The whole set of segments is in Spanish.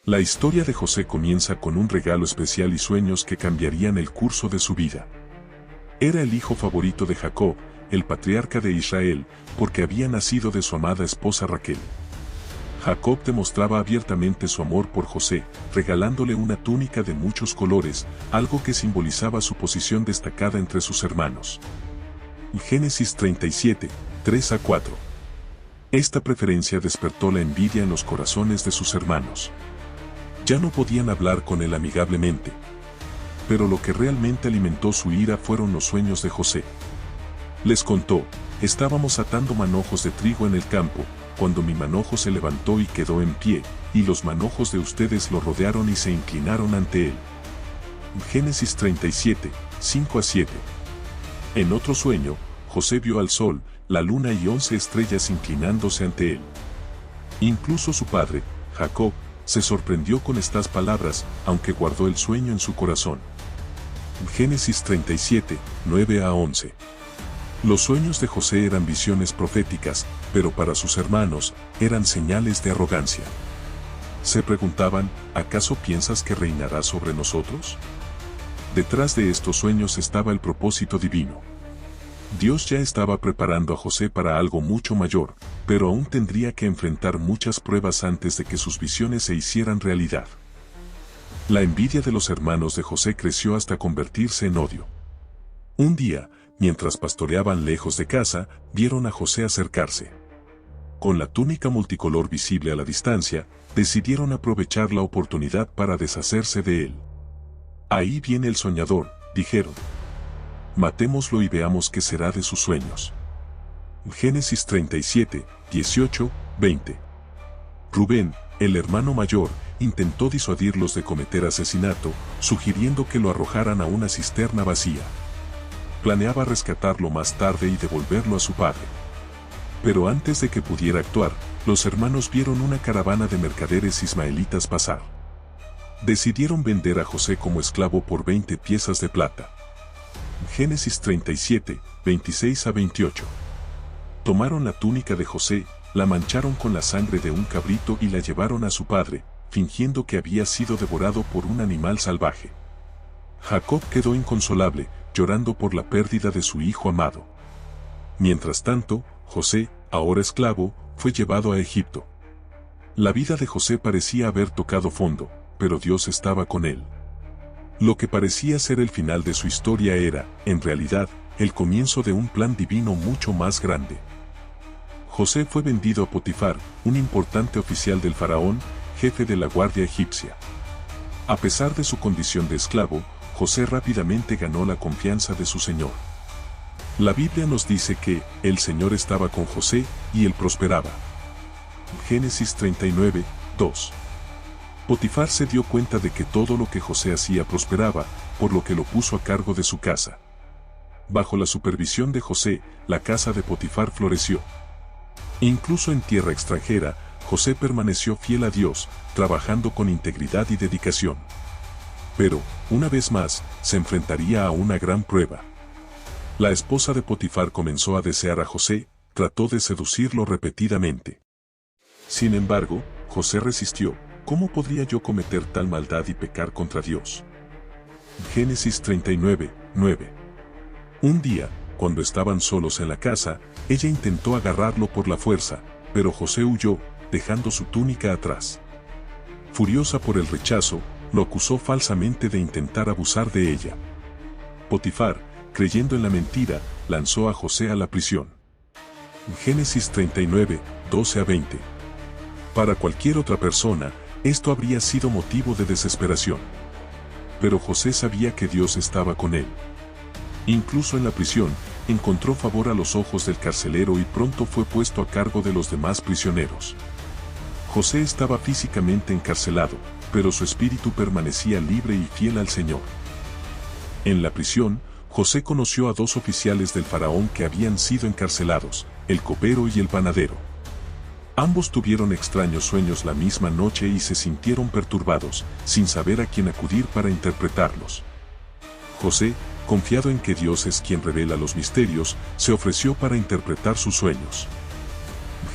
La historia de José comienza con un regalo especial y sueños que cambiarían el curso de su vida. Era el hijo favorito de Jacob, el patriarca de Israel, porque había nacido de su amada esposa Raquel. Jacob demostraba abiertamente su amor por José, regalándole una túnica de muchos colores, algo que simbolizaba su posición destacada entre sus hermanos. Génesis 37, 3-4. Esta preferencia despertó la envidia en los corazones de sus hermanos. Ya no podían hablar con él amigablemente. Pero lo que realmente alimentó su ira fueron los sueños de José. Les contó: estábamos atando manojos de trigo en el campo, cuando mi manojo se levantó y quedó en pie, y los manojos de ustedes lo rodearon y se inclinaron ante él. Génesis 37, 5-7. En otro sueño, José vio al sol, la luna y 11 estrellas inclinándose ante él. Incluso su padre, Jacob, se sorprendió con estas palabras, aunque guardó el sueño en su corazón. Génesis 37, 9-11. Los sueños de José eran visiones proféticas, pero para sus hermanos, eran señales de arrogancia. Se preguntaban: ¿acaso piensas que reinarás sobre nosotros? Detrás de estos sueños estaba el propósito divino. Dios ya estaba preparando a José para algo mucho mayor, pero aún tendría que enfrentar muchas pruebas antes de que sus visiones se hicieran realidad. La envidia de los hermanos de José creció hasta convertirse en odio. Un día, mientras pastoreaban lejos de casa, vieron a José acercarse. Con la túnica multicolor visible a la distancia, decidieron aprovechar la oportunidad para deshacerse de él. Ahí viene el soñador, dijeron. Matémoslo y veamos qué será de sus sueños. Génesis 37, 18, 20. Rubén, el hermano mayor, intentó disuadirlos de cometer asesinato, sugiriendo que lo arrojaran a una cisterna vacía. Planeaba rescatarlo más tarde y devolverlo a su padre. Pero antes de que pudiera actuar, los hermanos vieron una caravana de mercaderes ismaelitas pasar. Decidieron vender a José como esclavo por 20 piezas de plata. Génesis 37, 26-28. Tomaron la túnica de José, la mancharon con la sangre de un cabrito y la llevaron a su padre, fingiendo que había sido devorado por un animal salvaje. Jacob quedó inconsolable, llorando por la pérdida de su hijo amado. Mientras tanto, José, ahora esclavo, fue llevado a Egipto. La vida de José parecía haber tocado fondo, pero Dios estaba con él. Lo que parecía ser el final de su historia era, en realidad, el comienzo de un plan divino mucho más grande. José fue vendido a Potifar, un importante oficial del faraón, jefe de la guardia egipcia. A pesar de su condición de esclavo, José rápidamente ganó la confianza de su señor. La Biblia nos dice que el Señor estaba con José y él prosperaba. Génesis 39, 2. Potifar se dio cuenta de que todo lo que José hacía prosperaba, por lo que lo puso a cargo de su casa. Bajo la supervisión de José, la casa de Potifar floreció. Incluso en tierra extranjera, José permaneció fiel a Dios, trabajando con integridad y dedicación. Pero, una vez más, se enfrentaría a una gran prueba. La esposa de Potifar comenzó a desear a José, trató de seducirlo repetidamente. Sin embargo, José resistió. ¿Cómo podría yo cometer tal maldad y pecar contra Dios? Génesis 39, 9. Un día, cuando estaban solos en la casa, ella intentó agarrarlo por la fuerza, pero José huyó, dejando su túnica atrás. Furiosa por el rechazo, lo acusó falsamente de intentar abusar de ella. Potifar, creyendo en la mentira, lanzó a José a la prisión. Génesis 39, 12-20. Para cualquier otra persona, esto habría sido motivo de desesperación. Pero José sabía que Dios estaba con él. Incluso en la prisión, encontró favor a los ojos del carcelero y pronto fue puesto a cargo de los demás prisioneros. José estaba físicamente encarcelado, pero su espíritu permanecía libre y fiel al Señor. En la prisión, José conoció a dos oficiales del faraón que habían sido encarcelados, el copero y el panadero. Ambos tuvieron extraños sueños la misma noche y se sintieron perturbados, sin saber a quién acudir para interpretarlos. José, confiado en que Dios es quien revela los misterios, se ofreció para interpretar sus sueños.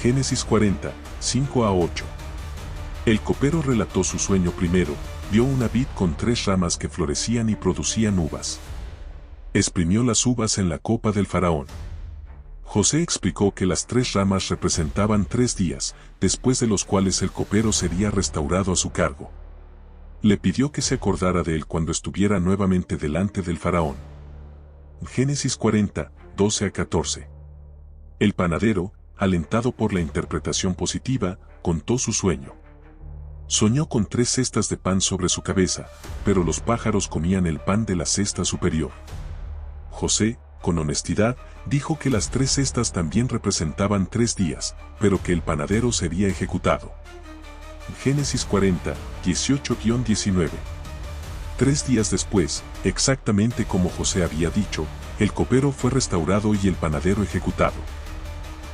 Génesis 40, 5-8. El copero relató su sueño primero, vio una vid con 3 ramas que florecían y producían uvas. Exprimió las uvas en la copa del faraón. José explicó que las 3 ramas representaban 3 días, después de los cuales el copero sería restaurado a su cargo. Le pidió que se acordara de él cuando estuviera nuevamente delante del faraón. Génesis 40, 12 a 14. El panadero, alentado por la interpretación positiva, contó su sueño. Soñó con 3 cestas de pan sobre su cabeza, pero los pájaros comían el pan de la cesta superior. José, con honestidad, dijo que las 3 cestas también representaban 3 días, pero que el panadero sería ejecutado. Génesis 40, 18-19. 3 días después, exactamente como José había dicho, el copero fue restaurado y el panadero ejecutado.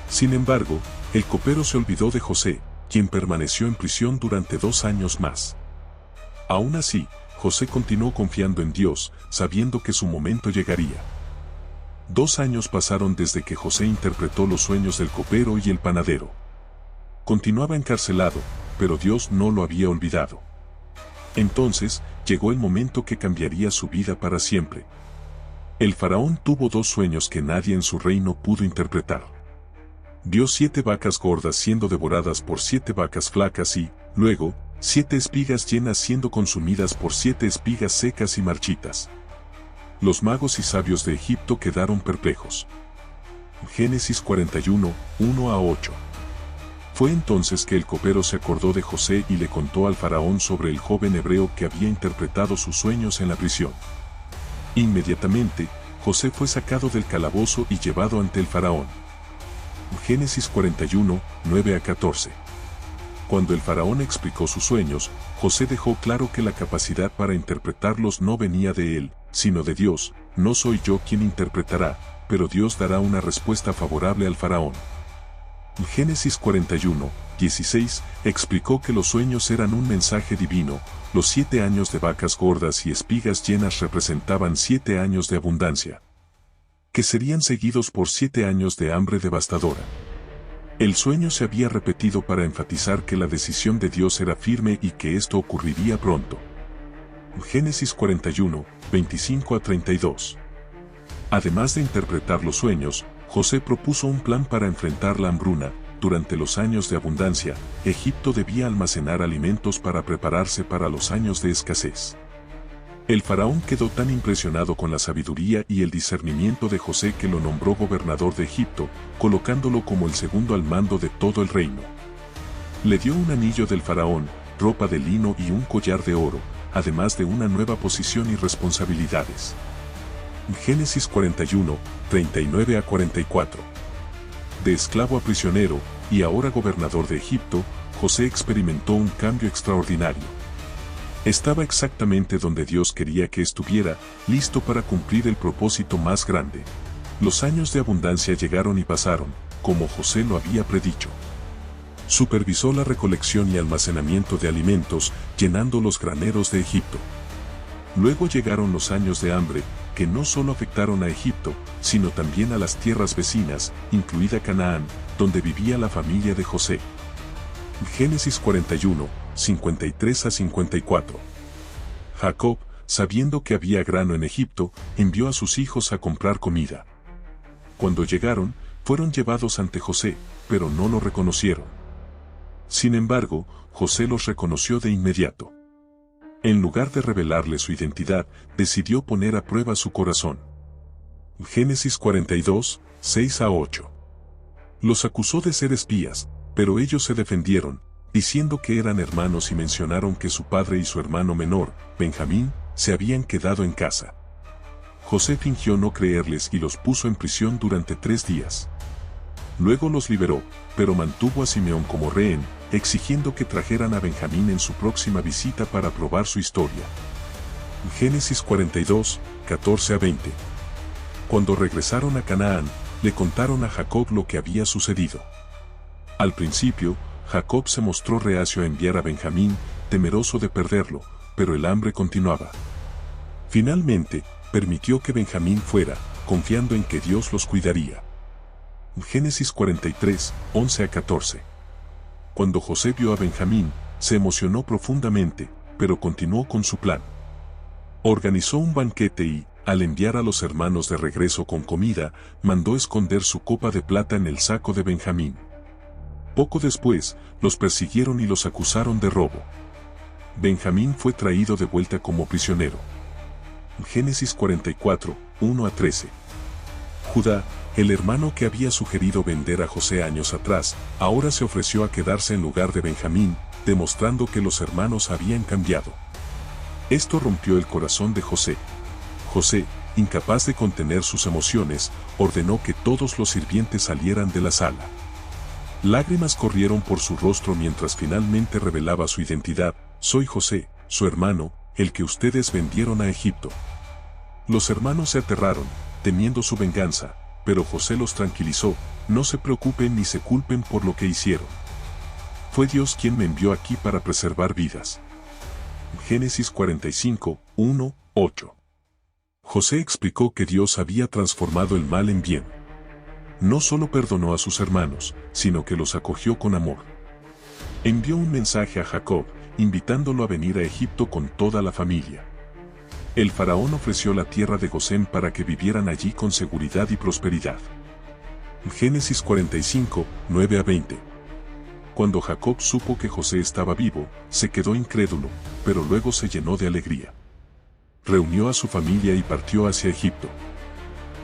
Sin embargo, el copero se olvidó de José, quien permaneció en prisión durante 2 años más. Aún así, José continuó confiando en Dios, sabiendo que su momento llegaría. 2 años pasaron desde que José interpretó los sueños del copero y el panadero. Continuaba encarcelado, pero Dios no lo había olvidado. Entonces, llegó el momento que cambiaría su vida para siempre. El faraón tuvo 2 sueños que nadie en su reino pudo interpretar. Vio 7 vacas gordas siendo devoradas por 7 vacas flacas y, luego, 7 espigas llenas siendo consumidas por 7 espigas secas y marchitas. Los magos y sabios de Egipto quedaron perplejos. Génesis 41, 1 a 8. Fue entonces que el copero se acordó de José y le contó al faraón sobre el joven hebreo que había interpretado sus sueños en la prisión. Inmediatamente, José fue sacado del calabozo y llevado ante el faraón. Génesis 41, 9 a 14. Cuando el faraón explicó sus sueños, José dejó claro que la capacidad para interpretarlos no venía de él, sino de Dios. No soy yo quien interpretará, pero Dios dará una respuesta favorable al faraón. Génesis 41, 16, explicó que los sueños eran un mensaje divino. Los 7 años de vacas gordas y espigas llenas representaban 7 años de abundancia, que serían seguidos por 7 años de hambre devastadora. El sueño se había repetido para enfatizar que la decisión de Dios era firme y que esto ocurriría pronto. Génesis 41, 25 a 32. Además de interpretar los sueños, José propuso un plan para enfrentar la hambruna. Durante los años de abundancia, Egipto debía almacenar alimentos para prepararse para los años de escasez. El faraón quedó tan impresionado con la sabiduría y el discernimiento de José que lo nombró gobernador de Egipto, colocándolo como el segundo al mando de todo el reino. Le dio un anillo del faraón, ropa de lino y un collar de oro, además de una nueva posición y responsabilidades. Génesis 41, 39 a 44. De esclavo a prisionero, y ahora gobernador de Egipto, José experimentó un cambio extraordinario. Estaba exactamente donde Dios quería que estuviera, listo para cumplir el propósito más grande. Los años de abundancia llegaron y pasaron, como José lo había predicho. Supervisó la recolección y almacenamiento de alimentos, llenando los graneros de Egipto. Luego llegaron los años de hambre, que no solo afectaron a Egipto, sino también a las tierras vecinas, incluida Canaán, donde vivía la familia de José. Génesis 41, 53 a 54. Jacob, sabiendo que había grano en Egipto, envió a sus hijos a comprar comida. Cuando llegaron, fueron llevados ante José, pero no lo reconocieron. Sin embargo, José los reconoció de inmediato. En lugar de revelarle su identidad, decidió poner a prueba su corazón. Génesis 42, 6 a 8. Los acusó de ser espías, pero ellos se defendieron, diciendo que eran hermanos y mencionaron que su padre y su hermano menor, Benjamín, se habían quedado en casa. José fingió no creerles y los puso en prisión durante 3 días. Luego los liberó, pero mantuvo a Simeón como rehén, exigiendo que trajeran a Benjamín en su próxima visita para probar su historia. Génesis 42, 14 a 20. Cuando regresaron a Canaán, le contaron a Jacob lo que había sucedido. Al principio, Jacob se mostró reacio a enviar a Benjamín, temeroso de perderlo, pero el hambre continuaba. Finalmente, permitió que Benjamín fuera, confiando en que Dios los cuidaría. Génesis 43, 11 a 14. Cuando José vio a Benjamín, se emocionó profundamente, pero continuó con su plan. Organizó un banquete y, al enviar a los hermanos de regreso con comida, mandó esconder su copa de plata en el saco de Benjamín. Poco después, los persiguieron y los acusaron de robo. Benjamín fue traído de vuelta como prisionero. Génesis 44, 1 a 13. Judá, el hermano que había sugerido vender a José años atrás, ahora se ofreció a quedarse en lugar de Benjamín, demostrando que los hermanos habían cambiado. Esto rompió el corazón de José. José, incapaz de contener sus emociones, ordenó que todos los sirvientes salieran de la sala. Lágrimas corrieron por su rostro mientras finalmente revelaba su identidad: soy José, su hermano, el que ustedes vendieron a Egipto. Los hermanos se aterraron, temiendo su venganza, pero José los tranquilizó: no se preocupen ni se culpen por lo que hicieron. Fue Dios quien me envió aquí para preservar vidas. Génesis 45, 1, 8. José explicó que Dios había transformado el mal en bien. No solo perdonó a sus hermanos, sino que los acogió con amor. Envió un mensaje a Jacob, invitándolo a venir a Egipto con toda la familia. El faraón ofreció la tierra de Gosén para que vivieran allí con seguridad y prosperidad. Génesis 45, 9 a 20. Cuando Jacob supo que José estaba vivo, se quedó incrédulo, pero luego se llenó de alegría. Reunió a su familia y partió hacia Egipto.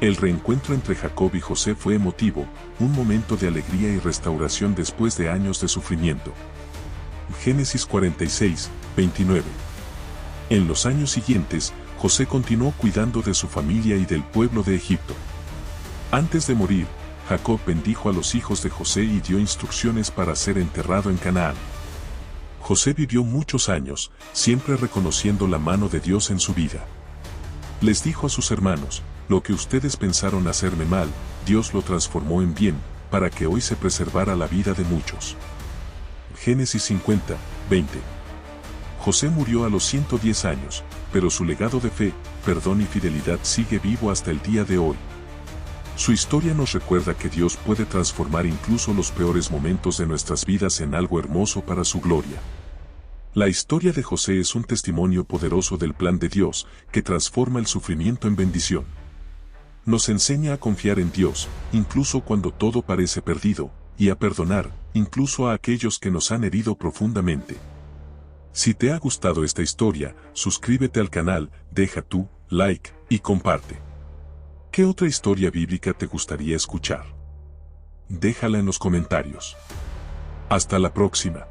El reencuentro entre Jacob y José fue emotivo, un momento de alegría y restauración después de años de sufrimiento. Génesis 46, 29. En los años siguientes, José continuó cuidando de su familia y del pueblo de Egipto. Antes de morir, Jacob bendijo a los hijos de José y dio instrucciones para ser enterrado en Canaán. José vivió muchos años, siempre reconociendo la mano de Dios en su vida. Les dijo a sus hermanos: lo que ustedes pensaron hacerme mal, Dios lo transformó en bien, para que hoy se preservara la vida de muchos. Génesis 50, 20. José murió a los 110 años, pero su legado de fe, perdón y fidelidad sigue vivo hasta el día de hoy. Su historia nos recuerda que Dios puede transformar incluso los peores momentos de nuestras vidas en algo hermoso para su gloria. La historia de José es un testimonio poderoso del plan de Dios, que transforma el sufrimiento en bendición. Nos enseña a confiar en Dios, incluso cuando todo parece perdido, y a perdonar, incluso a aquellos que nos han herido profundamente. Si te ha gustado esta historia, suscríbete al canal, deja tu like y comparte. ¿Qué otra historia bíblica te gustaría escuchar? Déjala en los comentarios. Hasta la próxima.